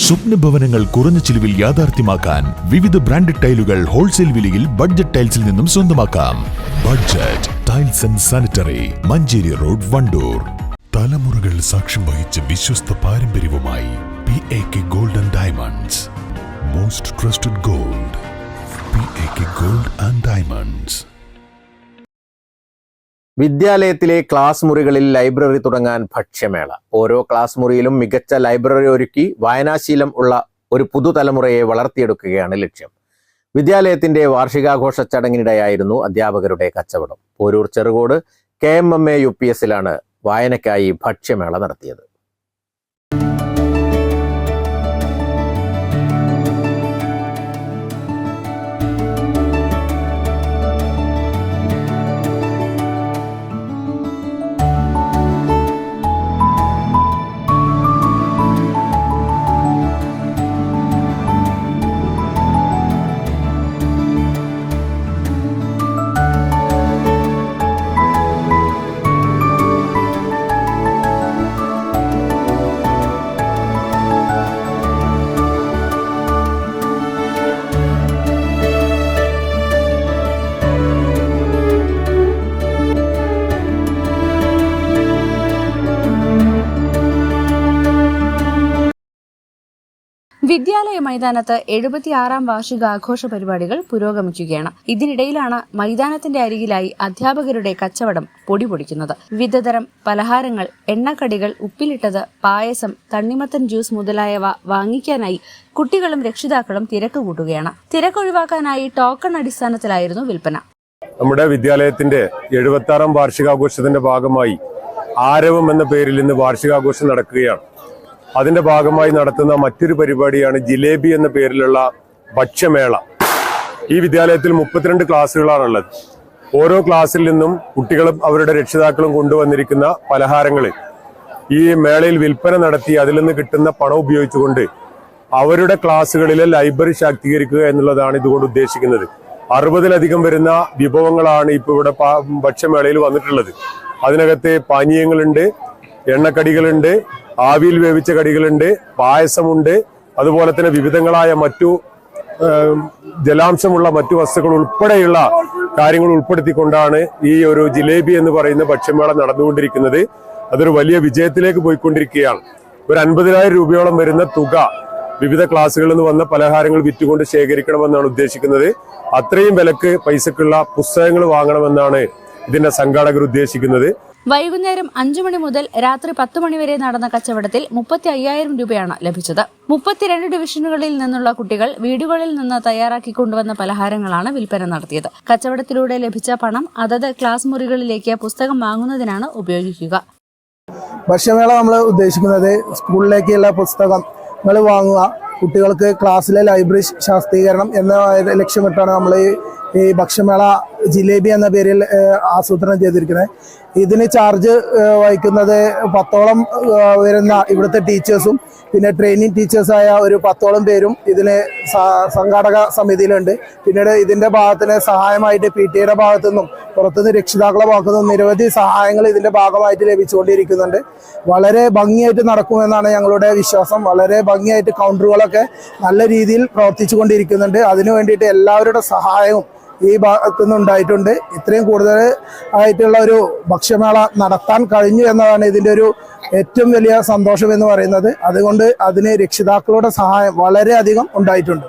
സ്വപ്നഭവനങ്ങൾ കുറഞ്ഞ ചിലവിൽ യാഥാർത്ഥ്യമാക്കാൻ വിവിധ ബ്രാൻഡഡ് ടൈലുകൾ ഹോൾസെയിൽ വിലയിൽ ബഡ്ജറ്റ് ടൈൽസിൽ നിന്നും സ്വന്തമാക്കാം. Budget tiles and sanitary, Manjeri road, Wandoor. തലമുറകൾ സാക്ഷ്യം വഹിച്ച വിശ്വസ്ത പാരമ്പര്യവുമായി PAK gold and diamonds. Most trusted gold, PAK gold and diamonds. വിദ്യാലയത്തിലെ ക്ലാസ് മുറികളിൽ ലൈബ്രറി തുടങ്ങാൻ ഭക്ഷ്യമേള. ഓരോ ക്ലാസ് മുറിയിലും മികച്ച ലൈബ്രറി ഒരുക്കി വായനാശീലം ഉള്ള ഒരു പുതുതലമുറയെ വളർത്തിയെടുക്കുകയാണ് ലക്ഷ്യം. വിദ്യാലയത്തിന്റെ വാർഷികാഘോഷ ചടങ്ങിനിടെയായിരുന്നു അധ്യാപകരുടെ കച്ചവടം. പോരൂർ ചെറുകോട് KMMA UPSലാണ് വായനയ്ക്കായി ഭക്ഷ്യമേള നടത്തിയത്. വിദ്യാലയ മൈതാനത്ത് 76ാം വാർഷികാഘോഷ പരിപാടികൾ പുരോഗമിക്കുകയാണ്. ഇതിനിടയിലാണ് മൈതാനത്തിന്റെ അരികിലായി അധ്യാപകരുടെ കച്ചവടം പൊടിപൊടിക്കുന്നത്. വിവിധതരം പലഹാരങ്ങൾ, എണ്ണക്കടികൾ, ഉപ്പിലിട്ടത്, പായസം, തണ്ണിമത്തൻ ജ്യൂസ് മുതലായവ വാങ്ങിക്കാനായി കുട്ടികളും രക്ഷിതാക്കളും തിരക്ക് കൂട്ടുകയാണ്. തിരക്കൊഴിവാക്കാനായി ടോക്കൺ അടിസ്ഥാനത്തിലായിരുന്നു വിൽപ്പന. നമ്മുടെ വിദ്യാലയത്തിന്റെ 76ാം വാർഷികാഘോഷത്തിന്റെ ഭാഗമായി ആരവം എന്ന പേരിൽ ഇന്ന് വാർഷികാഘോഷം നടക്കുകയാണ്. അതിന്റെ ഭാഗമായി നടത്തുന്ന മറ്റൊരു പരിപാടിയാണ് ജിലേബി എന്ന പേരിലുള്ള ഭക്ഷ്യമേള. ഈ വിദ്യാലയത്തിൽ 32 ക്ലാസ്സുകളാണുള്ളത്. ഓരോ ക്ലാസ്സിൽ നിന്നും കുട്ടികളും അവരുടെ രക്ഷിതാക്കളും കൊണ്ടുവന്നിരിക്കുന്ന പലഹാരങ്ങൾ ഈ മേളയിൽ വിൽപ്പന നടത്തി അതിൽ നിന്ന് കിട്ടുന്ന പണം ഉപയോഗിച്ചുകൊണ്ട് അവരുടെ ക്ലാസ്സുകളിലെ ലൈബ്രറി ശാക്തീകരിക്കുക എന്നുള്ളതാണ് ഇതുകൊണ്ട് ഉദ്ദേശിക്കുന്നത്. 60-ലധികം വരുന്ന വിഭവങ്ങളാണ് ഇപ്പോൾ ഇവിടെ ഭക്ഷ്യമേളയിൽ വന്നിട്ടുള്ളത്. അതിനകത്ത് പാനീയങ്ങളുണ്ട്, എണ്ണക്കടികളുണ്ട്, ആവിയിൽ വേവിച്ച കടികളുണ്ട്, പായസമുണ്ട്, അതുപോലെ തന്നെ വിവിധങ്ങളായ മറ്റു ജലാംശമുള്ള മറ്റു വസ്തുക്കൾ ഉൾപ്പെടെയുള്ള കാര്യങ്ങൾ ഉൾപ്പെടുത്തിക്കൊണ്ടാണ് ഈ ഒരു ജിലേബി എന്ന് പറയുന്ന ഭക്ഷ്യമേള നടന്നുകൊണ്ടിരിക്കുന്നത്. അതൊരു വലിയ വിജയത്തിലേക്ക് പോയിക്കൊണ്ടിരിക്കുകയാണ്. ഒരു 50,000 രൂപയോളം വരുന്ന തുക വിവിധ ക്ലാസ്സുകളിൽ നിന്ന് വന്ന പലഹാരങ്ങൾ വിറ്റുകൊണ്ട് ശേഖരിക്കണമെന്നാണ് ഉദ്ദേശിക്കുന്നത്. അത്രയും വിലക്ക് പൈസക്കുള്ള പുസ്തകങ്ങൾ വാങ്ങണമെന്നാണ് ഇതിന്റെ സംഘാടകർ ഉദ്ദേശിക്കുന്നത്. വൈകുന്നേരം 5 മണി മുതൽ രാത്രി 10 മണി വരെ നടന്ന കച്ചവടത്തിൽ 35,000 രൂപയാണ് ലഭിച്ചത്. 32 ഡിവിഷനുകളിൽ നിന്നുള്ള കുട്ടികൾ വീടുകളിൽ നിന്ന് തയ്യാറാക്കി കൊണ്ടുവന്ന പലഹാരങ്ങളാണ് വിൽപ്പന നടത്തിയത്. കച്ചവടത്തിലൂടെ ലഭിച്ച പണം അതത് ക്ലാസ് മുറികളിലേക്ക് പുസ്തകം വാങ്ങുന്നതിനാണ് ഉപയോഗിക്കുക. ഭക്ഷ്യമേള നമ്മൾ ഉദ്ദേശിക്കുന്നത് സ്കൂളിലേക്കുള്ള പുസ്തകങ്ങൾ വാങ്ങുക, കുട്ടികൾക്ക് ക്ലാസ്സിലെ ലൈബ്രറി ശാക്തീകരണം എന്ന ലക്ഷ്യമിട്ടാണ് നമ്മൾ ഈ ഭക്ഷ്യമേള ജിലേബി എന്ന പേരിൽ ആസൂത്രണം ചെയ്തിരിക്കുന്നത്. ഇതിന് ചാർജ് വഹിക്കുന്നത് 10ഓളം വരുന്ന ഇവിടുത്തെ ടീച്ചേഴ്സും പിന്നെ ട്രെയിനിങ് ടീച്ചേഴ്സായ ഒരു 10ഓളം പേരും ഇതിന് സംഘാടക സമിതിയിലുണ്ട്. പിന്നീട് ഇതിന്റെ ഭാഗത്തിന് സഹായമായിട്ട് PTA ഭാഗത്തു നിന്നും പുറത്തുനിന്ന് രക്ഷിതാക്കളുടെ ഭാഗത്തു നിന്നും നിരവധി സഹായങ്ങൾ ഇതിന്റെ ഭാഗമായിട്ട് ലഭിച്ചുകൊണ്ടിരിക്കുന്നുണ്ട്. വളരെ ഭംഗിയായിട്ട് നടക്കുമെന്നാണ് ഞങ്ങളുടെ വിശ്വാസം. വളരെ ഭംഗിയായിട്ട് കൗണ്ടറുകളൊക്കെ നല്ല രീതിയിൽ പ്രവർത്തിച്ചു കൊണ്ടിരിക്കുന്നുണ്ട്. അതിനു വേണ്ടിയിട്ട് എല്ലാവരുടെ സഹായവും ഈ ഭാഗത്തു നിന്നുണ്ടായിട്ടുണ്ട്. ഇത്രയും കൂടുതൽ ആയിട്ടുള്ള ഒരു ഭക്ഷ്യമേള നടത്താൻ കഴിഞ്ഞു എന്നതാണ് ഇതിന്റെ ഒരു ഏറ്റവും വലിയ സന്തോഷം എന്ന് പറയുന്നത്. അതുകൊണ്ട് അതിന് രക്ഷിതാക്കളുടെ സഹായം വളരെയധികം ഉണ്ടായിട്ടുണ്ട്.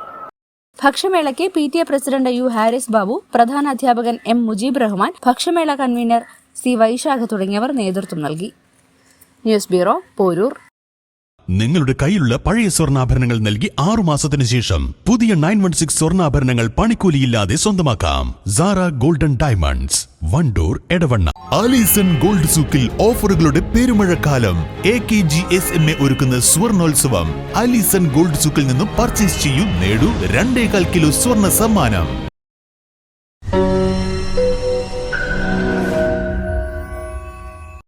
ഭക്ഷ്യമേളയ്ക്ക് PTA president U Haris Babu, പ്രധാന അധ്യാപകൻ M മുജീബ് റഹ്മാൻ, ഭക്ഷ്യമേള കൺവീനർ C വൈശാഖ തുടങ്ങിയവർ നേതൃത്വം നൽകി. News bureau, Porur. നിങ്ങളുടെ കയ്യിലുള്ള പഴയ സ്വർണ്ണാഭരണങ്ങൾ നൽകി 6 മാസത്തിന് ശേഷം പുതിയ 916 സ്വർണ്ണാഭരണങ്ങൾ പണിക്കൂലിയില്ലാതെ സ്വന്തമാക്കാം. Sara golden diamonds, Vandoor, Edavanna. Alison gold സൂക്കിൽ ഓഫറുകളുടെ പെരുമഴക്കാലം. AKGSMA ഒരുക്കുന്ന സ്വർണ്ണോത്സവം. ആലീസൺ ഗോൾഡ് സൂക്കിൽ നിന്നും പർച്ചേസ് ചെയ്യൂ, നേടൂ 2.25 കിലോ സ്വർണ്ണ സമ്മാനം.